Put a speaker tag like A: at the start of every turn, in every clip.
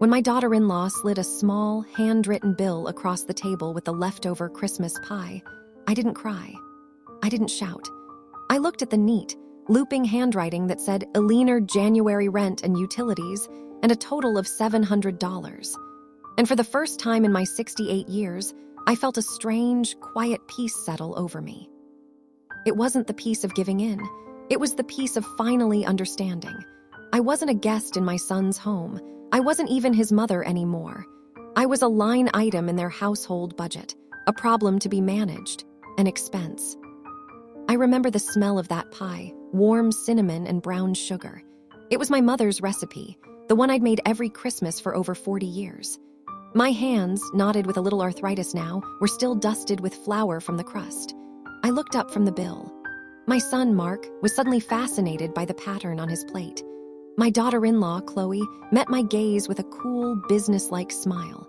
A: When my daughter-in-law slid a small, handwritten bill across the table with the leftover Christmas pie, I didn't cry. I didn't shout. I looked at the neat, looping handwriting that said Eleanor January rent and utilities and a total of $700. And for the first time in my 68 years, I felt a strange, quiet peace settle over me. It wasn't the peace of giving in. It was the peace of finally understanding. I wasn't a guest in my son's home. I wasn't even his mother anymore. I was a line item in their household budget, a problem to be managed, an expense. I remember the smell of that pie, warm cinnamon and brown sugar. It was my mother's recipe, the one I'd made every Christmas for over 40 years. My hands, knotted with a little arthritis now, were still dusted with flour from the crust. I looked up from the bill. My son, Mark, was suddenly fascinated by the pattern on his plate. My daughter-in-law, Chloe, met my gaze with a cool, business-like smile.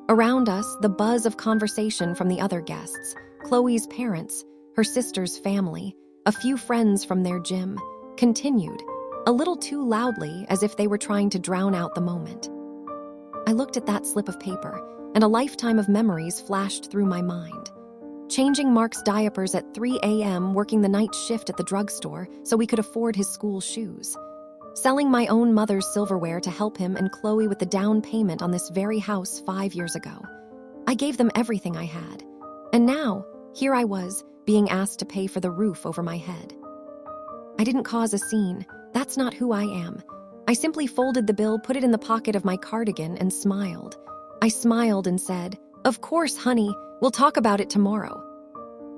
A: Around us, the buzz of conversation from the other guests, Chloe's parents, her sister's family, a few friends from their gym, continued, a little too loudly as if they were trying to drown out the moment. I looked at that slip of paper, and a lifetime of memories flashed through my mind. Changing Mark's diapers at 3 a.m., working the night shift at the drugstore so we could afford his school shoes. Selling my own mother's silverware to help him and Chloe with the down payment on this very house 5 years ago. I gave them everything I had. And now, here I was, being asked to pay for the roof over my head. I didn't cause a scene. That's not who I am. I simply folded the bill, put it in the pocket of my cardigan, and smiled. I smiled and said, "Of course, honey, we'll talk about it tomorrow."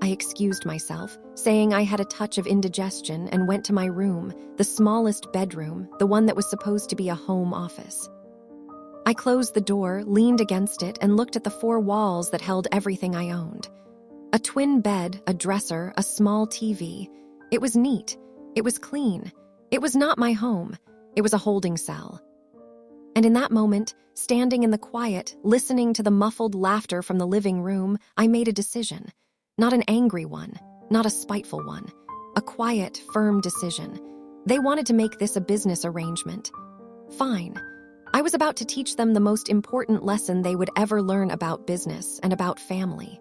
A: I excused myself, saying I had a touch of indigestion, and went to my room, the smallest bedroom, the one that was supposed to be a home office. I closed the door, leaned against it, and looked at the 4 walls that held everything I owned. A twin bed, a dresser, a small TV. It was neat. It was clean. It was not my home. It was a holding cell. And in that moment, standing in the quiet, listening to the muffled laughter from the living room, I made a decision. Not an angry one, not a spiteful one. A quiet, firm decision. They wanted to make this a business arrangement. Fine. I was about to teach them the most important lesson they would ever learn about business and about family.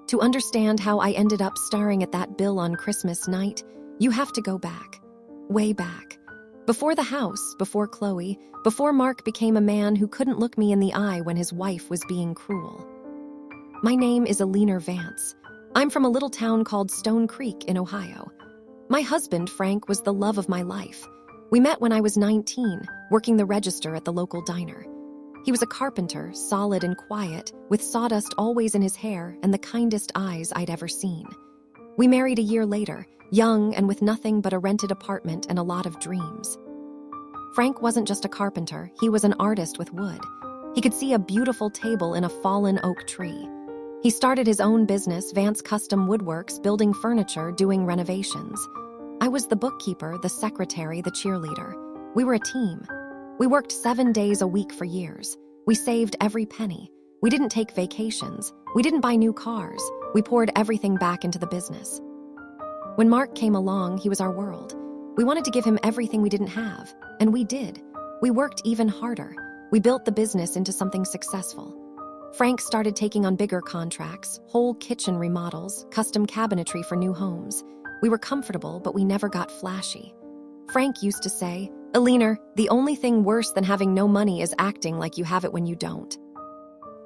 A: To understand how I ended up staring at that bill on Christmas night, you have to go back. Way back. Before the house, before Chloe, before Mark became a man who couldn't look me in the eye when his wife was being cruel. My name is Eleanor Vance. I'm from a little town called Stone Creek in Ohio. My husband, Frank, was the love of my life. We met when I was 19, working the register at the local diner. He was a carpenter, solid and quiet, with sawdust always in his hair and the kindest eyes I'd ever seen. We married a year later, young and with nothing but a rented apartment and a lot of dreams. Frank wasn't just a carpenter, he was an artist with wood. He could see a beautiful table in a fallen oak tree. He started his own business, Vance Custom Woodworks, building furniture, doing renovations. I was the bookkeeper, the secretary, the cheerleader. We were a team. We worked 7 days a week for years. We saved every penny. We didn't take vacations. We didn't buy new cars. We poured everything back into the business. When Mark came along, he was our world. We wanted to give him everything we didn't have, and we did. We worked even harder. We built the business into something successful. Frank started taking on bigger contracts, whole kitchen remodels, custom cabinetry for new homes. We were comfortable, but we never got flashy. Frank used to say, "Eleanor, the only thing worse than having no money is acting like you have it when you don't."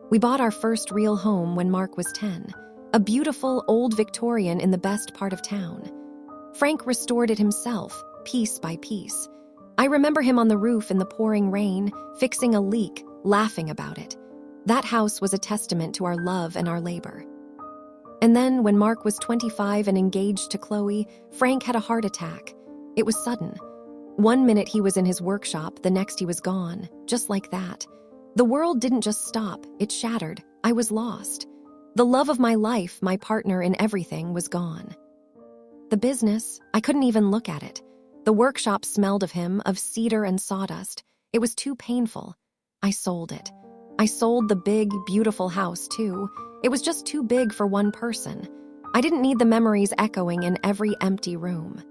A: We bought our first real home when Mark was 10, a beautiful old Victorian in the best part of town. Frank restored it himself, piece by piece. I remember him on the roof in the pouring rain, fixing a leak, laughing about it. That house was a testament to our love and our labor. And then, when Mark was 25 and engaged to Chloe, Frank had a heart attack. It was sudden. One minute he was in his workshop, the next he was gone, just like that. The world didn't just stop, it shattered. I was lost. The love of my life, my partner in everything, was gone. The business, I couldn't even look at it. The workshop smelled of him, of cedar and sawdust. It was too painful. I sold it. I sold the big, beautiful house, too. It was just too big for one person. I didn't need the memories echoing in every empty room.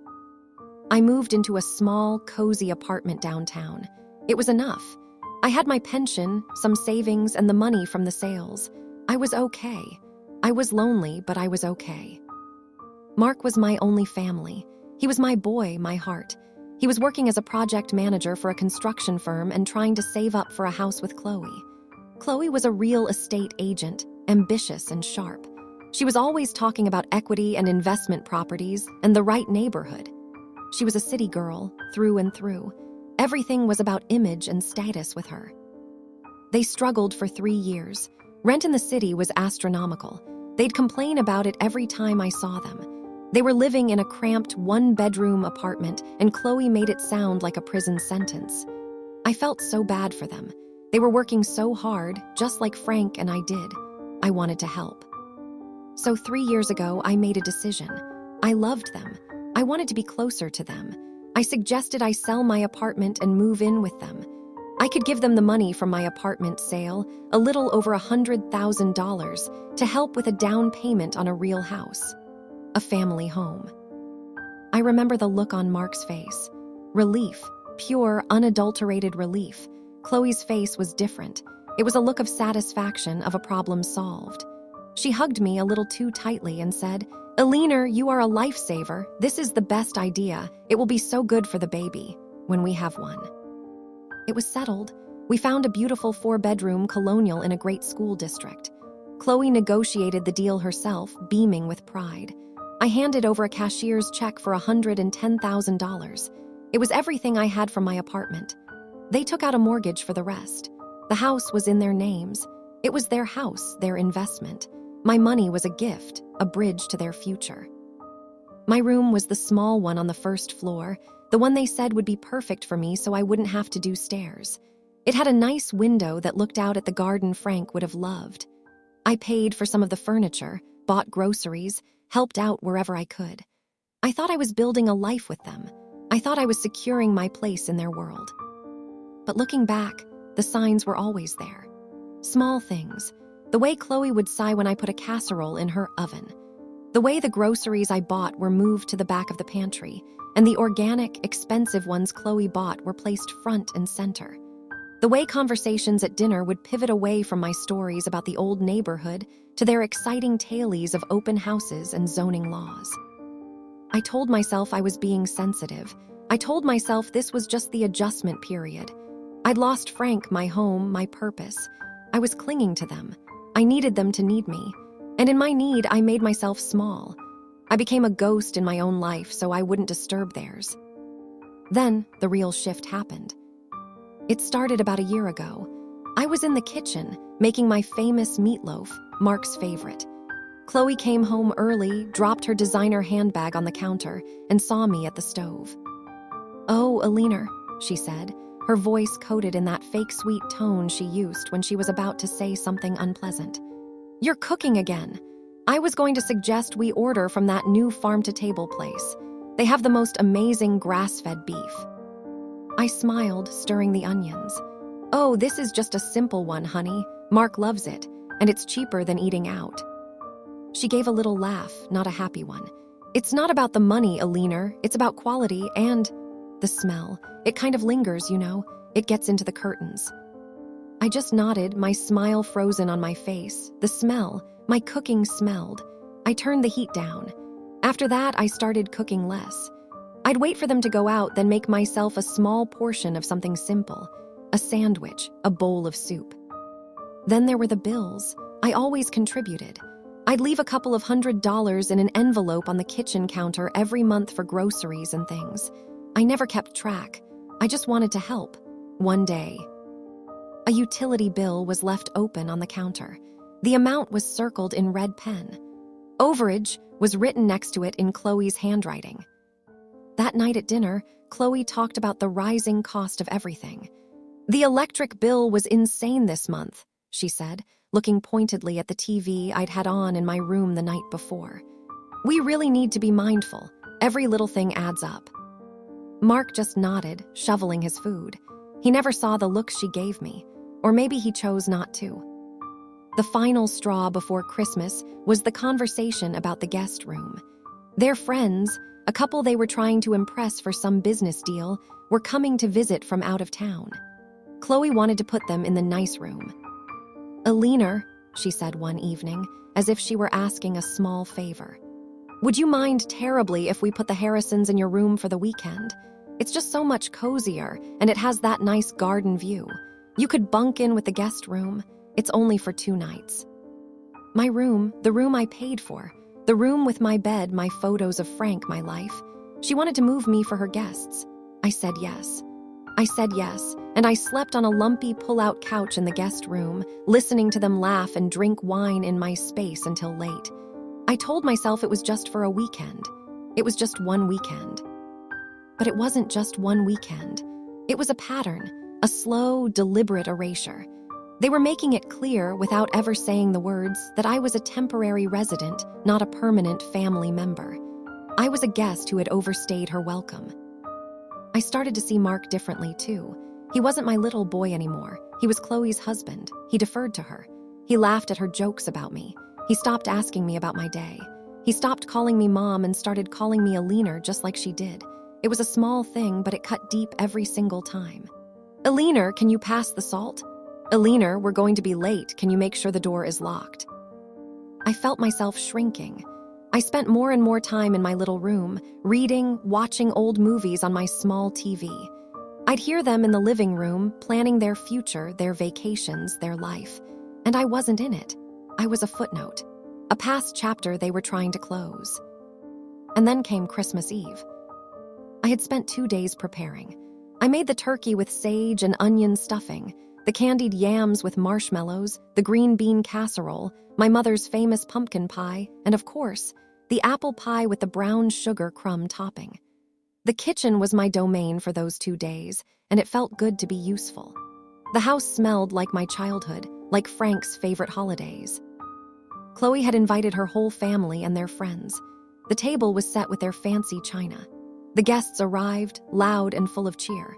A: I moved into a small, cozy apartment downtown. It was enough. I had my pension, some savings, and the money from the sales. I was okay. I was lonely, but I was okay. Mark was my only family. He was my boy, my heart. He was working as a project manager for a construction firm and trying to save up for a house with Chloe. Chloe was a real estate agent, ambitious and sharp. She was always talking about equity and investment properties and the right neighborhood. She was a city girl, through and through. Everything was about image and status with her. They struggled for 3 years. Rent in the city was astronomical. They'd complain about it every time I saw them. They were living in a cramped one-bedroom apartment, and Chloe made it sound like a prison sentence. I felt so bad for them. They were working so hard, just like Frank and I did. I wanted to help. So 3 years ago, I made a decision. I loved them. I wanted to be closer to them. I suggested I sell my apartment and move in with them. I could give them the money from my apartment sale, a little over $100,000, to help with a down payment on a real house. A family home. I remember the look on Mark's face. Relief, pure, unadulterated relief. Chloe's face was different. It was a look of satisfaction of a problem solved. She hugged me a little too tightly and said, "Eleanor, you are a lifesaver. This is the best idea. It will be so good for the baby, when we have one." It was settled. We found a beautiful 4-bedroom colonial in a great school district. Chloe negotiated the deal herself, beaming with pride. I handed over a cashier's check for $110,000. It was everything I had from my apartment. They took out a mortgage for the rest. The house was in their names. It was their house, their investment. My money was a gift, a bridge to their future. My room was the small one on the first floor, the one they said would be perfect for me so I wouldn't have to do stairs. It had a nice window that looked out at the garden Frank would have loved. I paid for some of the furniture, bought groceries, helped out wherever I could. I thought I was building a life with them. I thought I was securing my place in their world. But looking back, the signs were always there. Small things. The way Chloe would sigh when I put a casserole in her oven. The way the groceries I bought were moved to the back of the pantry, and the organic, expensive ones Chloe bought were placed front and center. The way conversations at dinner would pivot away from my stories about the old neighborhood to their exciting tales of open houses and zoning laws. I told myself I was being sensitive. I told myself this was just the adjustment period. I'd lost Frank, my home, my purpose. I was clinging to them. I needed them to need me. And in my need, I made myself small. I became a ghost in my own life so I wouldn't disturb theirs. Then, the real shift happened. It started about a year ago. I was in the kitchen, making my famous meatloaf, Mark's favorite. Chloe came home early, dropped her designer handbag on the counter, and saw me at the stove. "Oh, Eleanor," she said, her voice coated in that fake sweet tone she used when she was about to say something unpleasant. "You're cooking again. I was going to suggest we order from that new farm-to-table place. They have the most amazing grass-fed beef." I smiled, stirring the onions. "Oh, this is just a simple one, honey. Mark loves it, and it's cheaper than eating out." She gave a little laugh, not a happy one. "It's not about the money, Eleanor. It's about quality and the smell. It kind of lingers, you know. It gets into the curtains." I just nodded, my smile frozen on my face. The smell, my cooking smelled. I turned the heat down. After that, I started cooking less. I'd wait for them to go out, then make myself a small portion of something simple. A sandwich, a bowl of soup. Then there were the bills. I always contributed. I'd leave a couple of $100 in an envelope on the kitchen counter every month for groceries and things. I never kept track. I just wanted to help. One day, a utility bill was left open on the counter. The amount was circled in red pen. Overage was written next to it in Chloe's handwriting. That night at dinner, Chloe talked about the rising cost of everything. "The electric bill was insane this month," she said, looking pointedly at the TV I'd had on in my room the night before. "We really need to be mindful. Every little thing adds up." Mark just nodded, shoveling his food. He never saw the look she gave me, or maybe he chose not to. The final straw before Christmas was the conversation about the guest room. Their friends, a couple they were trying to impress for some business deal, were coming to visit from out of town. Chloe wanted to put them in the nice room. "Alina," she said one evening, as if she were asking a small favor. "Would you mind terribly if we put the Harrisons in your room for the weekend? It's just so much cozier, and it has that nice garden view. You could bunk in with the guest room. It's only for 2 nights." My room, the room I paid for, the room with my bed, my photos of Frank, my life. She wanted to move me for her guests. I said yes. And I slept on a lumpy pull-out couch in the guest room, listening to them laugh and drink wine in my space until late. I told myself it was just for a weekend. It was just one weekend. But it wasn't just one weekend. It was a pattern, a slow, deliberate erasure. They were making it clear, without ever saying the words, that I was a temporary resident, not a permanent family member. I was a guest who had overstayed her welcome. I started to see Mark differently, too. He wasn't my little boy anymore. He was Chloe's husband. He deferred to her. He laughed at her jokes about me. He stopped asking me about my day. He stopped calling me Mom and started calling me Alina, just like she did. It was a small thing, but it cut deep every single time. "Alina, can you pass the salt? Alina, we're going to be late. Can you make sure the door is locked?" I felt myself shrinking. I spent more and more time in my little room, reading, watching old movies on my small TV. I'd hear them in the living room, planning their future, their vacations, their life. And I wasn't in it. I was a footnote, a past chapter they were trying to close. And then came Christmas Eve. I had spent 2 days preparing. I made the turkey with sage and onion stuffing, the candied yams with marshmallows, the green bean casserole, my mother's famous pumpkin pie, and of course, the apple pie with the brown sugar crumb topping. The kitchen was my domain for those 2 days, and it felt good to be useful. The house smelled like my childhood, like Frank's favorite holidays. Chloe had invited her whole family and their friends. The table was set with their fancy china. The guests arrived, loud and full of cheer.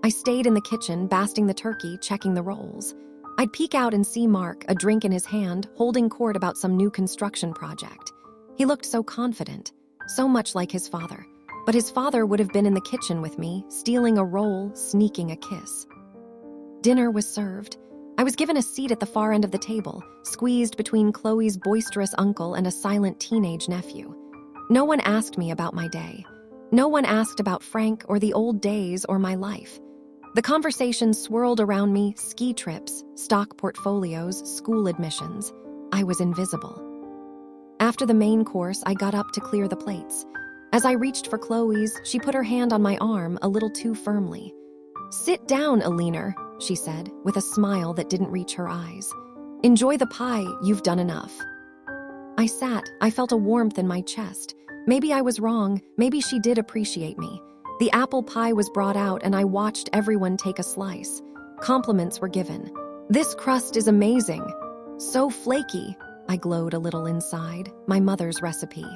A: I stayed in the kitchen, basting the turkey, checking the rolls. I'd peek out and see Mark, a drink in his hand, holding court about some new construction project. He looked so confident, so much like his father. But his father would have been in the kitchen with me, stealing a roll, sneaking a kiss. Dinner was served. I was given a seat at the far end of the table, squeezed between Chloe's boisterous uncle and a silent teenage nephew. No one asked me about my day. No one asked about Frank or the old days or my life. The conversation swirled around me: ski trips, stock portfolios, school admissions. I was invisible. After the main course, I got up to clear the plates. As I reached for Chloe's, she put her hand on my arm a little too firmly. "Sit down, Alina," she said, with a smile that didn't reach her eyes. "Enjoy the pie, you've done enough." I sat. I felt a warmth in my chest. Maybe I was wrong. Maybe she did appreciate me. The apple pie was brought out, and I watched everyone take a slice. Compliments were given. "This crust is amazing. So flaky," I glowed a little inside, my mother's recipe.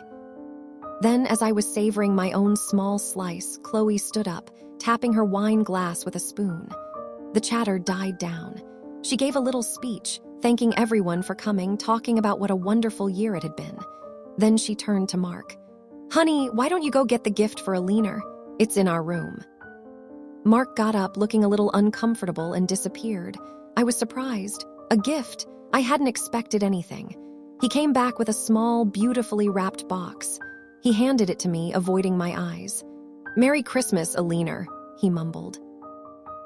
A: Then, as I was savoring my own small slice, Chloe stood up, tapping her wine glass with a spoon. The chatter died down. She gave a little speech, thanking everyone for coming, talking about what a wonderful year it had been. Then she turned to Mark. "Honey, why don't you go get the gift for Alina? It's in our room." Mark got up, looking a little uncomfortable, and disappeared. I was surprised. A gift? I hadn't expected anything. He came back with a small, beautifully wrapped box. He handed it to me, avoiding my eyes. "Merry Christmas, Alina," he mumbled.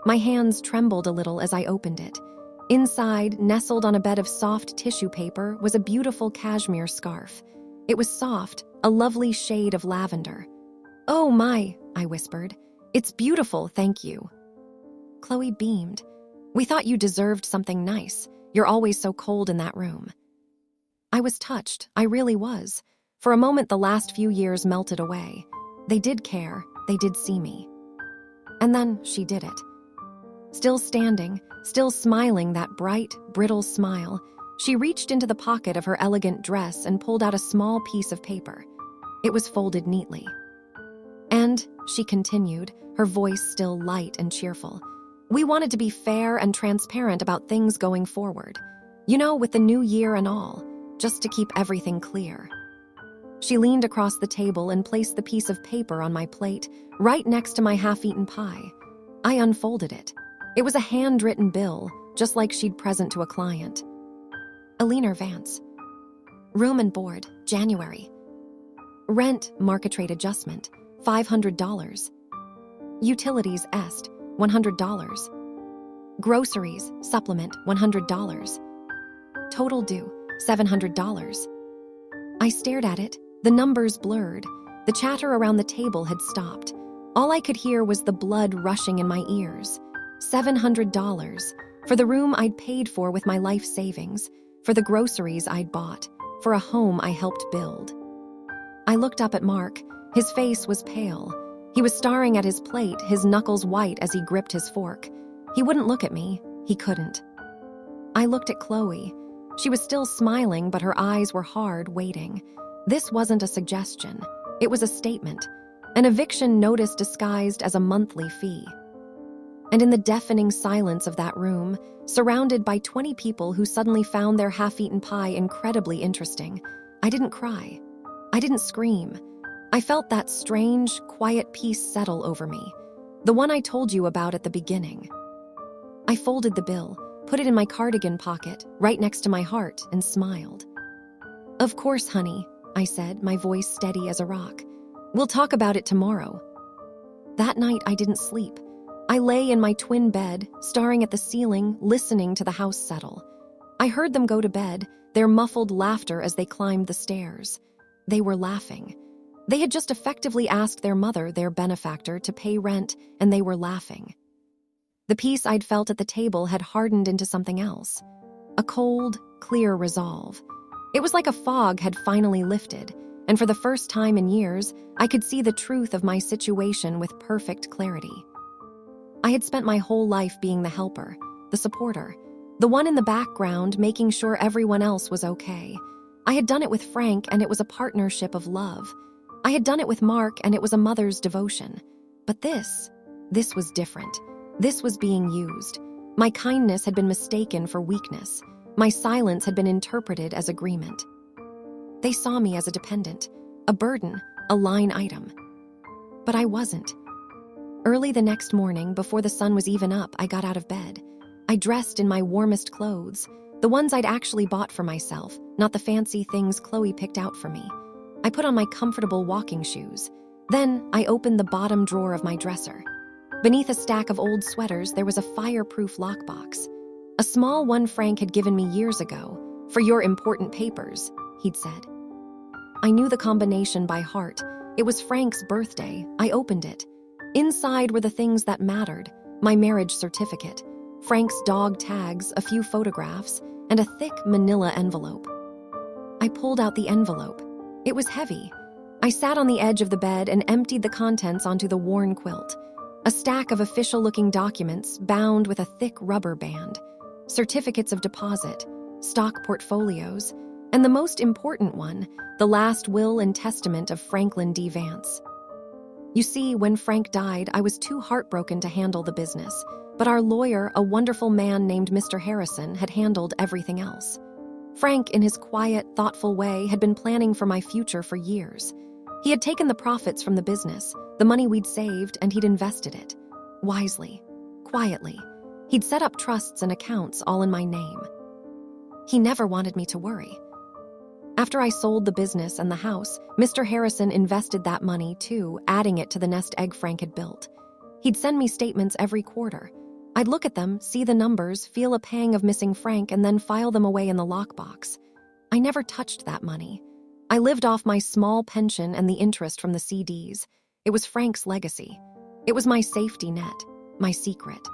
A: My hands trembled a little as I opened it. Inside, nestled on a bed of soft tissue paper, was a beautiful cashmere scarf. It was soft, a lovely shade of lavender. "Oh my," I whispered. "It's beautiful, thank you." Chloe beamed. "We thought you deserved something nice. You're always so cold in that room." I was touched. I really was. For a moment, the last few years melted away. They did care. They did see me. And then she did it. Still standing, still smiling that bright, brittle smile, she reached into the pocket of her elegant dress and pulled out a small piece of paper. It was folded neatly. "And," she continued, her voice still light and cheerful, "we wanted to be fair and transparent about things going forward. You know, with the new year and all, just to keep everything clear." She leaned across the table and placed the piece of paper on my plate, right next to my half-eaten pie. I unfolded it. It was a handwritten bill, just like she'd present to a client. Alina Vance. Room and board, January. Rent, market rate adjustment, $500. Utilities, est, $100. Groceries, supplement, $100. Total due, $700. I stared at it, the numbers blurred. The chatter around the table had stopped. All I could hear was the blood rushing in my ears. $700 for the room I'd paid for with my life savings, for the groceries I'd bought, for a home I helped build. I looked up at Mark. His face was pale. He was staring at his plate, his knuckles white as he gripped his fork. He wouldn't look at me. He couldn't. I looked at Chloe. She was still smiling, but her eyes were hard, waiting. This wasn't a suggestion. It was a statement. An eviction notice disguised as a monthly fee. And in the deafening silence of that room, surrounded by 20 people who suddenly found their half-eaten pie incredibly interesting, I didn't cry. I didn't scream. I felt that strange, quiet peace settle over me, the one I told you about at the beginning. I folded the bill, put it in my cardigan pocket, right next to my heart, and smiled. "Of course, honey," I said, my voice steady as a rock. "We'll talk about it tomorrow." That night, I didn't sleep. I lay in my twin bed, staring at the ceiling, listening to the house settle. I heard them go to bed, their muffled laughter as they climbed the stairs. They were laughing. They had just effectively asked their mother, their benefactor, to pay rent, and they were laughing. The peace I'd felt at the table had hardened into something else. A cold, clear resolve. It was like a fog had finally lifted, and for the first time in years, I could see the truth of my situation with perfect clarity. I had spent my whole life being the helper, the supporter, the one in the background making sure everyone else was okay. I had done it with Frank, and it was a partnership of love. I had done it with Mark, and it was a mother's devotion. But this was different. This was being used. My kindness had been mistaken for weakness. My silence had been interpreted as agreement. They saw me as a dependent, a burden, a line item. But I wasn't. Early the next morning, before the sun was even up, I got out of bed. I dressed in my warmest clothes, the ones I'd actually bought for myself, not the fancy things Chloe picked out for me. I put on my comfortable walking shoes. Then I opened the bottom drawer of my dresser. Beneath a stack of old sweaters, there was a fireproof lockbox. A small one Frank had given me years ago. "For your important papers," he'd said. I knew the combination by heart. It was Frank's birthday. I opened it. Inside were the things that mattered: my marriage certificate, Frank's dog tags, a few photographs, and a thick manila envelope. I pulled out the envelope. It was heavy. I sat on the edge of the bed and emptied the contents onto the worn quilt. A stack of official-looking documents bound with a thick rubber band, certificates of deposit, stock portfolios, and the most important one, the last will and testament of Franklin D. Vance. You see, when Frank died, I was too heartbroken to handle the business, but our lawyer, a wonderful man named Mr. Harrison, had handled everything else. Frank, in his quiet, thoughtful way, had been planning for my future for years. He had taken the profits from the business, the money we'd saved, and he'd invested it. Wisely, quietly. He'd set up trusts and accounts all in my name. He never wanted me to worry. After I sold the business and the house, Mr. Harrison invested that money too, adding it to the nest egg Frank had built. He'd send me statements every quarter. I'd look at them, see the numbers, feel a pang of missing Frank, and then file them away in the lockbox. I never touched that money. I lived off my small pension and the interest from the CDs. It was Frank's legacy. It was my safety net, my secret.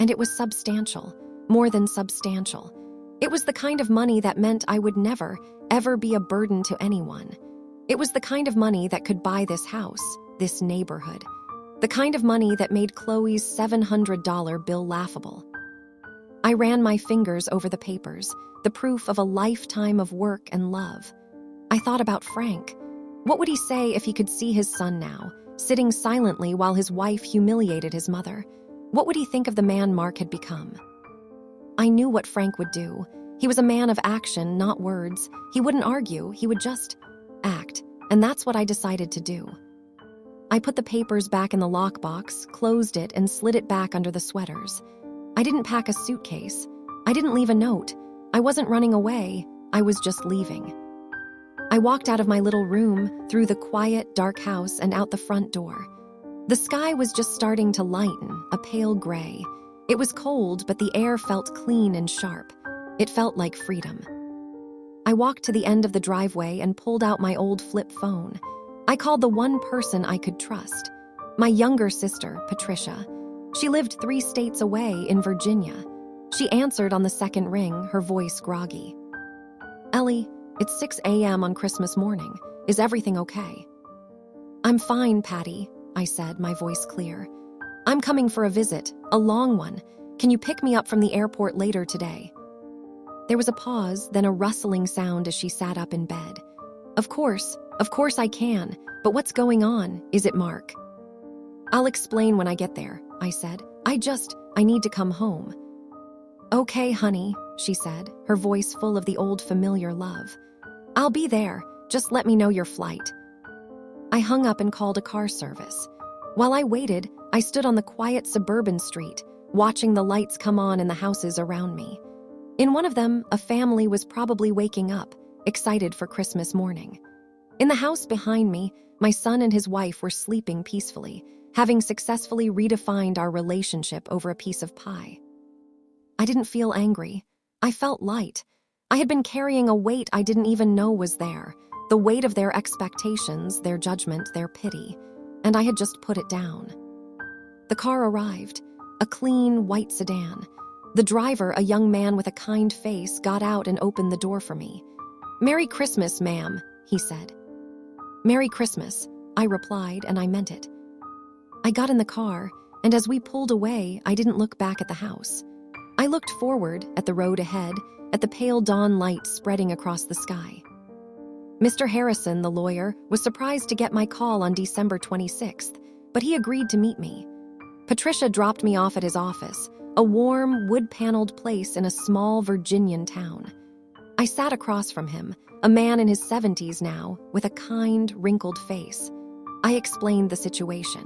A: And it was substantial, more than substantial. It was the kind of money that meant I would never, ever be a burden to anyone. It was the kind of money that could buy this house, this neighborhood. The kind of money that made Chloe's $700 bill laughable. I ran my fingers over the papers, the proof of a lifetime of work and love. I thought about Frank. What would he say if he could see his son now, sitting silently while his wife humiliated his mother? What would he think of the man Mark had become? I knew what Frank would do. He was a man of action, not words. He wouldn't argue, he would just act, and that's what I decided to do. I put the papers back in the lockbox, closed it, and slid it back under the sweaters. I didn't pack a suitcase. I didn't leave a note. I wasn't running away. I was just leaving. I walked out of my little room, through the quiet, dark house, and out the front door. The sky was just starting to lighten, a pale gray. It was cold, but the air felt clean and sharp. It felt like freedom. I walked to the end of the driveway and pulled out my old flip phone. I called the one person I could trust. My younger sister, Patricia. She lived 3 states away in Virginia. She answered on the second ring, her voice groggy. "Ellie, it's 6 a.m. on Christmas morning. Is everything okay?" "I'm fine, Patty," I said, my voice clear. "I'm coming for a visit, a long one. Can you pick me up from the airport later today?" There was a pause, then a rustling sound as she sat up in bed. Of course I can. But what's going on? Is it Mark?" "I'll explain when I get there," I said. I need to come home." "Okay, honey," she said, her voice full of the old familiar love. "I'll be there. Just let me know your flight." I hung up and called a car service. While I waited, I stood on the quiet suburban street, watching the lights come on in the houses around me. In one of them, a family was probably waking up, excited for Christmas morning. In the house behind me, my son and his wife were sleeping peacefully, having successfully redefined our relationship over a piece of pie. I didn't feel angry. I felt light. I had been carrying a weight I didn't even know was there, the weight of their expectations, their judgment, their pity, and I had just put it down. The car arrived, a clean, white sedan. The driver, a young man with a kind face, got out and opened the door for me. "Merry Christmas, ma'am," he said. "Merry Christmas," I replied, and I meant it. I got in the car, and as we pulled away, I didn't look back at the house. I looked forward, at the road ahead, at the pale dawn light spreading across the sky. Mr. Harrison, the lawyer, was surprised to get my call on December 26th, but he agreed to meet me. Patricia dropped me off at his office, a warm, wood-paneled place in a small Virginian town. I sat across from him, a man in his 70s now, with a kind, wrinkled face. I explained the situation.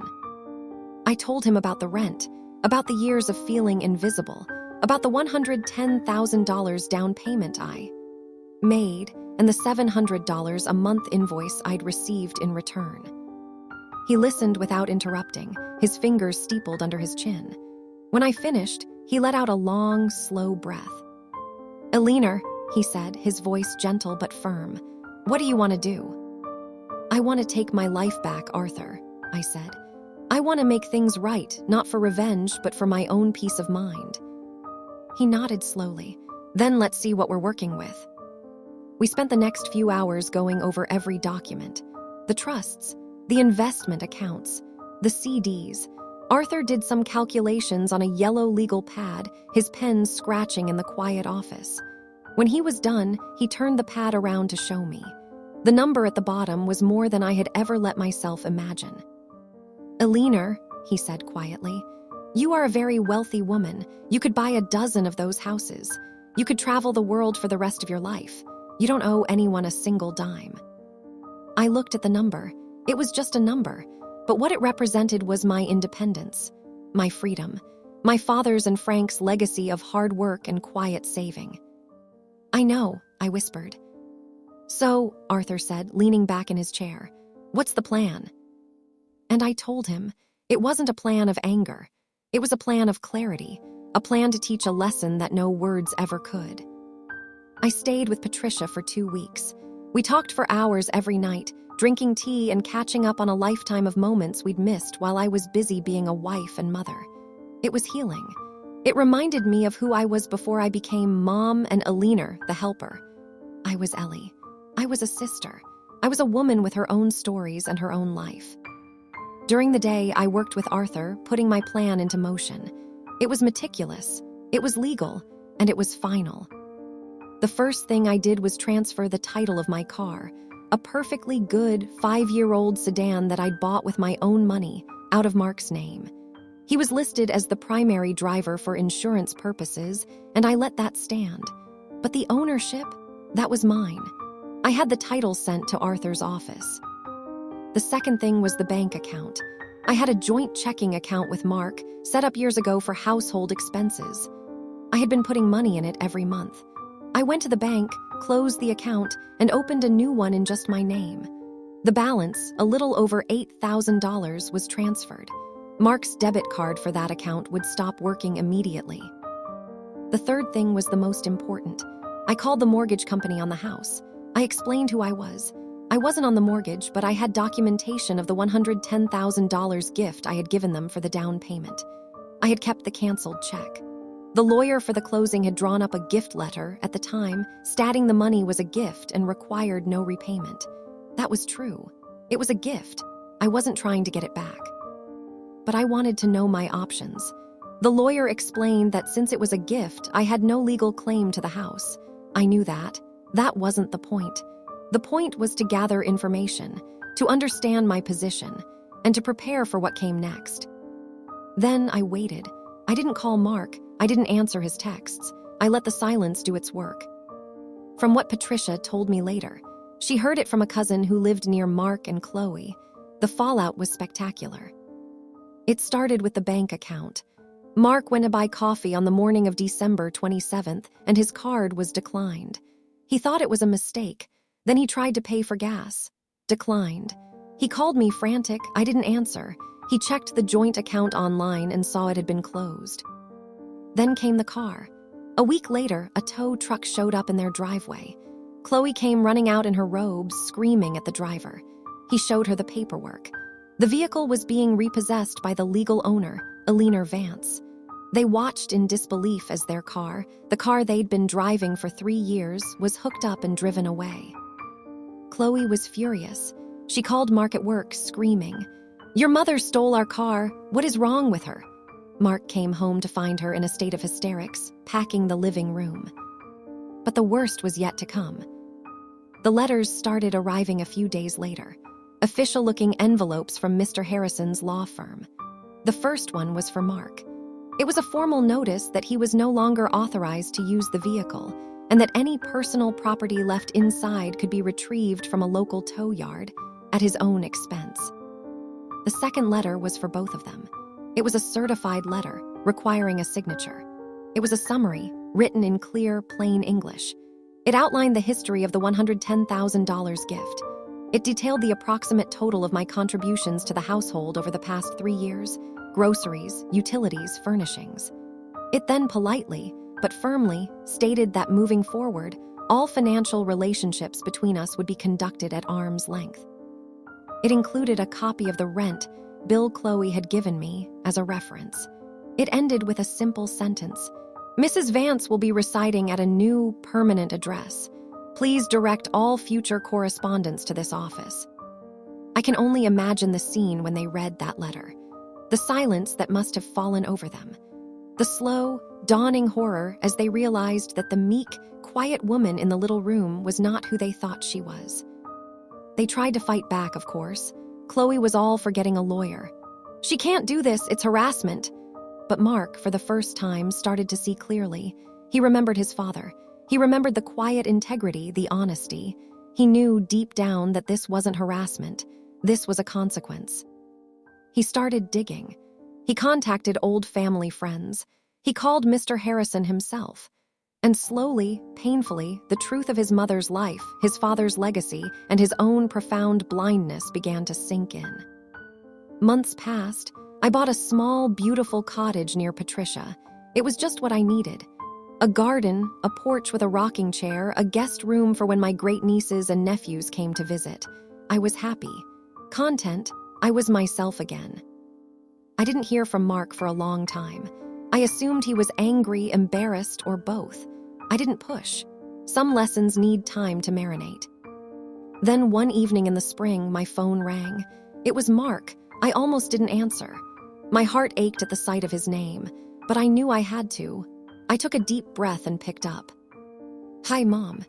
A: I told him about the rent, about the years of feeling invisible, about the $110,000 down payment I made, and the $700 a month invoice I'd received in return. He listened without interrupting, his fingers steepled under his chin. When I finished, he let out a long, slow breath. "Eleanor," he said, his voice gentle but firm, "what do you want to do?" "I want to take my life back, Arthur," I said. "I want to make things right, not for revenge, but for my own peace of mind." He nodded slowly. "Then let's see what we're working with." We spent the next few hours going over every document. The trusts, the investment accounts, the CDs. Arthur did some calculations on a yellow legal pad, his pen scratching in the quiet office. When he was done, he turned the pad around to show me. The number at the bottom was more than I had ever let myself imagine. "Eleanor," he said quietly, "you are a very wealthy woman. You could buy a dozen of those houses. You could travel the world for the rest of your life. You don't owe anyone a single dime." I looked at the number. It was just a number, but what it represented was my independence, my freedom, my father's and Frank's legacy of hard work and quiet saving. "I know," I whispered. "So," Arthur said, leaning back in his chair, "what's the plan?" And I told him it wasn't a plan of anger. It was a plan of clarity, a plan to teach a lesson that no words ever could. I stayed with Patricia for 2 weeks. We talked for hours every night, drinking tea and catching up on a lifetime of moments we'd missed while I was busy being a wife and mother. It was healing. It reminded me of who I was before I became mom and Eleanor, the helper. I was Ellie. I was a sister. I was a woman with her own stories and her own life. During the day, I worked with Arthur, putting my plan into motion. It was meticulous, it was legal, and it was final. The first thing I did was transfer the title of my car, a perfectly good 5-year-old sedan that I'd bought with my own money, out of Mark's name. He was listed as the primary driver for insurance purposes, and I let that stand. But the ownership, that was mine. I had the title sent to Arthur's office. The second thing was the bank account. I had a joint checking account with Mark, set up years ago for household expenses. I had been putting money in it every month. I went to the bank, closed the account, and opened a new one in just my name. The balance, a little over $8,000, was transferred. Mark's debit card for that account would stop working immediately. The third thing was the most important. I called the mortgage company on the house. I explained who I was. I wasn't on the mortgage, but I had documentation of the $110,000 gift I had given them for the down payment. I had kept the canceled check. The lawyer for the closing had drawn up a gift letter at the time, stating the money was a gift and required no repayment. That was true. It was a gift. I wasn't trying to get it back. But I wanted to know my options. The lawyer explained that since it was a gift, I had no legal claim to the house. I knew that. That wasn't the point. The point was to gather information, to understand my position, and to prepare for what came next. Then I waited. I didn't call Mark. I didn't answer his texts. I let the silence do its work. From what Patricia told me later, she heard it from a cousin who lived near Mark and Chloe. The fallout was spectacular. It started with the bank account. Mark went to buy coffee on the morning of December 27th, and his card was declined. He thought it was a mistake. Then he tried to pay for gas. Declined. He called me frantic. I didn't answer. He checked the joint account online and saw it had been closed. Then came the car. A week later, a tow truck showed up in their driveway. Chloe came running out in her robes, screaming at the driver. He showed her the paperwork. The vehicle was being repossessed by the legal owner, Eleanor Vance. They watched in disbelief as their car, the car they'd been driving for 3 years, was hooked up and driven away. Chloe was furious. She called Mark at work, screaming, "Your mother stole our car. What is wrong with her?" Mark came home to find her in a state of hysterics, packing the living room. But the worst was yet to come. The letters started arriving a few days later. Official-looking envelopes from Mr. Harrison's law firm. The first one was for Mark. It was a formal notice that he was no longer authorized to use the vehicle, and that any personal property left inside could be retrieved from a local tow yard at his own expense. The second letter was for both of them. It was a certified letter requiring a signature. It was a summary, written in clear, plain English. It outlined the history of the $110,000 gift. It detailed the approximate total of my contributions to the household over the past 3 years, groceries, utilities, furnishings. It then politely, but firmly, stated that moving forward, all financial relationships between us would be conducted at arm's length. It included a copy of the rent bill Chloe had given me as a reference. It ended with a simple sentence. "Mrs. Vance will be residing at a new, permanent address. Please direct all future correspondence to this office." I can only imagine the scene when they read that letter. The silence that must have fallen over them. The slow, dawning horror as they realized that the meek, quiet woman in the little room was not who they thought she was. They tried to fight back, of course. Chloe was all for getting a lawyer. "She can't do this, it's harassment." But Mark, for the first time, started to see clearly. He remembered his father. He remembered the quiet integrity, the honesty. He knew deep down that this wasn't harassment. This was a consequence. He started digging. He contacted old family friends. He called Mr. Harrison himself. And slowly, painfully, the truth of his mother's life, his father's legacy, and his own profound blindness began to sink in. Months passed. I bought a small, beautiful cottage near Patricia. It was just what I needed. A garden, a porch with a rocking chair, a guest room for when my great-nieces and nephews came to visit. I was happy. Content, I was myself again. I didn't hear from Mark for a long time. I assumed he was angry, embarrassed, or both. I didn't push. Some lessons need time to marinate. Then one evening in the spring, my phone rang. It was Mark. I almost didn't answer. My heart ached at the sight of his name, but I knew I had to. I took a deep breath and picked up. "Hi, Mom."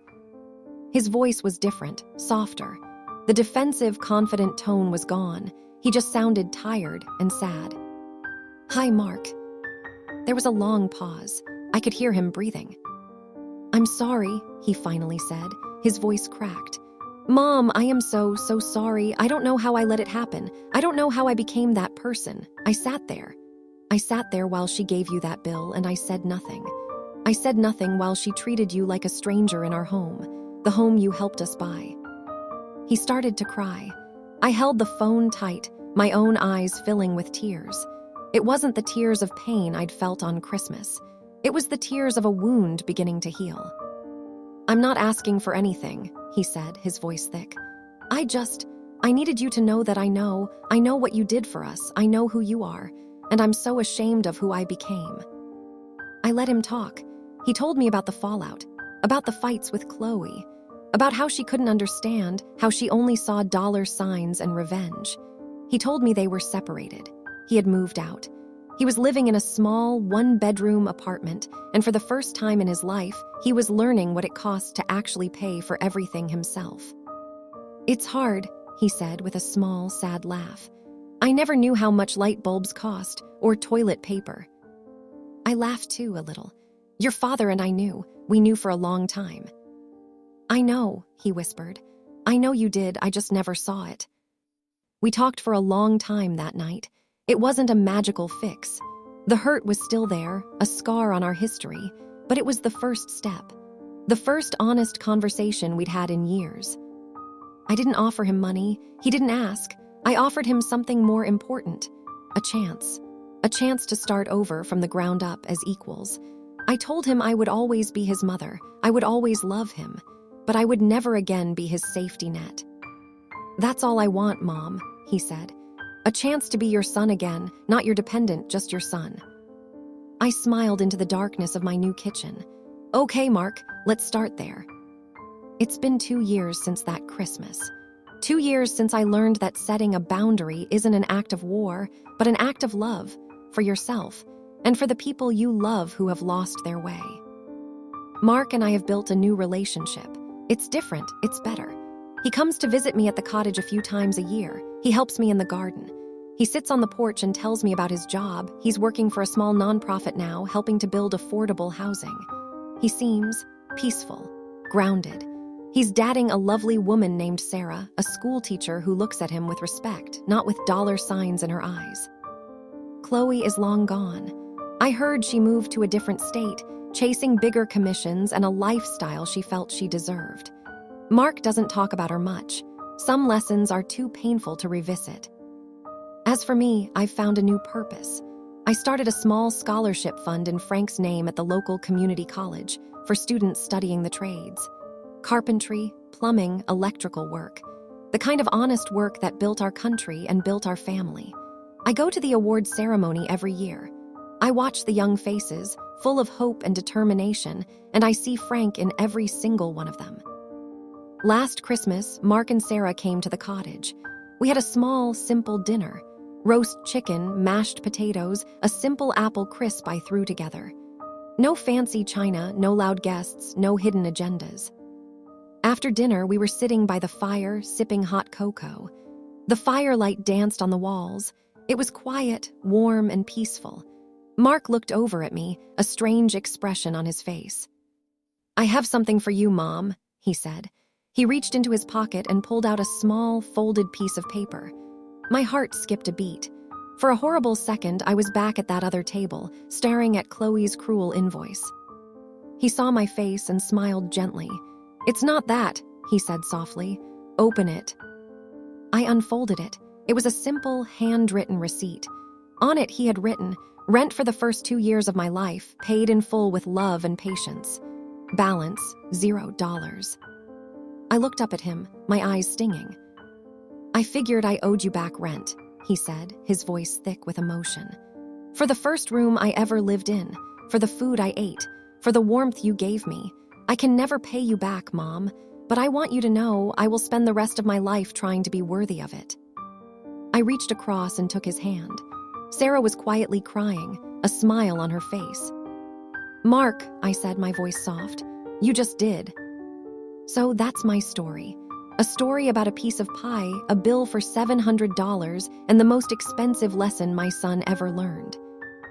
A: His voice was different, softer. The defensive, confident tone was gone. He just sounded tired and sad. "Hi, Mark." There was a long pause. I could hear him breathing. "I'm sorry," he finally said. His voice cracked. Mom, I am so sorry. I don't know how I let it happen. I don't know how I became that person. I sat there. I sat there while she gave you that bill, and I said nothing. I said nothing while she treated you like a stranger in our home, the home you helped us buy. He started to cry. I held the phone tight, my own eyes filling with tears. It wasn't the tears of pain I'd felt on Christmas. It was the tears of a wound beginning to heal. I'm not asking for anything, he said, his voice thick. I needed you to know that I know what you did for us. I know who you are, and I'm so ashamed of who I became. I let him talk. He told me about the fallout, about the fights with Chloe, about how she couldn't understand, how she only saw dollar signs and revenge. He told me they were separated. He had moved out. He was living in a small, one-bedroom apartment, and for the first time in his life, he was learning what it costs to actually pay for everything himself. It's hard, he said with a small, sad laugh. I never knew how much light bulbs cost, or toilet paper. I laughed too, a little. Your father and I knew. We knew for a long time. I know, he whispered. I know you did, I just never saw it. We talked for a long time that night. It wasn't a magical fix. The hurt was still there, a scar on our history, but it was the first step. The first honest conversation we'd had in years. I didn't offer him money. He didn't ask. I offered him something more important. A chance. A chance to start over from the ground up as equals. I told him I would always be his mother. I would always love him. But I would never again be his safety net. That's all I want, Mom, he said. A chance to be your son again, not your dependent, just your son. I smiled into the darkness of my new kitchen. Okay, Mark, let's start there. It's been 2 years since that Christmas. 2 years since I learned that setting a boundary isn't an act of war, but an act of love, for yourself, and for the people you love who have lost their way. Mark and I have built a new relationship. It's different, it's better. He comes to visit me at the cottage a few times a year. He helps me in the garden. He sits on the porch and tells me about his job. He's working for a small nonprofit now, helping to build affordable housing. He seems peaceful, grounded. He's dating a lovely woman named Sarah, a school teacher who looks at him with respect, not with dollar signs in her eyes. Chloe is long gone. I heard she moved to a different state, chasing bigger commissions and a lifestyle she felt she deserved. Mark doesn't talk about her much. Some lessons are too painful to revisit. As for me, I've found a new purpose. I started a small scholarship fund in Frank's name at the local community college for students studying the trades. Carpentry, plumbing, electrical work. The kind of honest work that built our country and built our family. I go to the award ceremony every year. I watch the young faces, full of hope and determination, and I see Frank in every single one of them. Last Christmas, Mark and Sarah came to the cottage. We had a small, simple dinner. Roast chicken, mashed potatoes, a simple apple crisp I threw together. No fancy china, no loud guests, no hidden agendas. After dinner, we were sitting by the fire, sipping hot cocoa. The firelight danced on the walls. It was quiet, warm, and peaceful. Mark looked over at me, a strange expression on his face. I have something for you, Mom, he said. He reached into his pocket and pulled out a small, folded piece of paper. My heart skipped a beat. For a horrible second, I was back at that other table, staring at Chloe's cruel invoice. He saw my face and smiled gently. It's not that, he said softly. Open it. I unfolded it. It was a simple, handwritten receipt. On it, he had written, rent for the first 2 years of my life, paid in full with love and patience. Balance, $0. I looked up at him, my eyes stinging. I figured I owed you back rent, he said, his voice thick with emotion. For the first room I ever lived in, for the food I ate, for the warmth you gave me. I can never pay you back, Mom, but I want you to know I will spend the rest of my life trying to be worthy of it. I reached across and took his hand. Sarah was quietly crying, a smile on her face. Mark, I said, my voice soft, you just did. So that's my story. A story about a piece of pie, a bill for $700, and the most expensive lesson my son ever learned.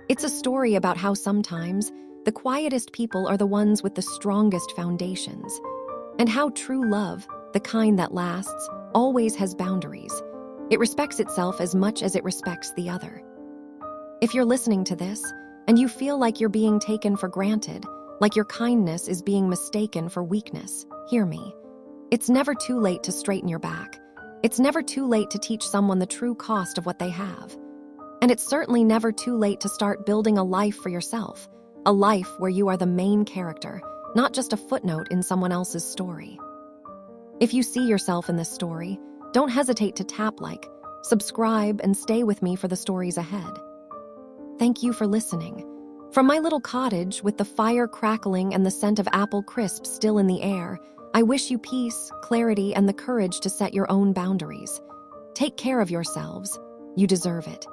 A: It's a story about how sometimes the quietest people are the ones with the strongest foundations, and how true love, the kind that lasts, always has boundaries. It respects itself as much as it respects the other. If you're listening to this, and you feel like you're being taken for granted, like your kindness is being mistaken for weakness, hear me. It's never too late to straighten your back. It's never too late to teach someone the true cost of what they have. And it's certainly never too late to start building a life for yourself, a life where you are the main character, not just a footnote in someone else's story. If you see yourself in this story, don't hesitate to tap like, subscribe, and stay with me for the stories ahead. Thank you for listening. From my little cottage with the fire crackling and the scent of apple crisp still in the air, I wish you peace, clarity, and the courage to set your own boundaries. Take care of yourselves. You deserve it.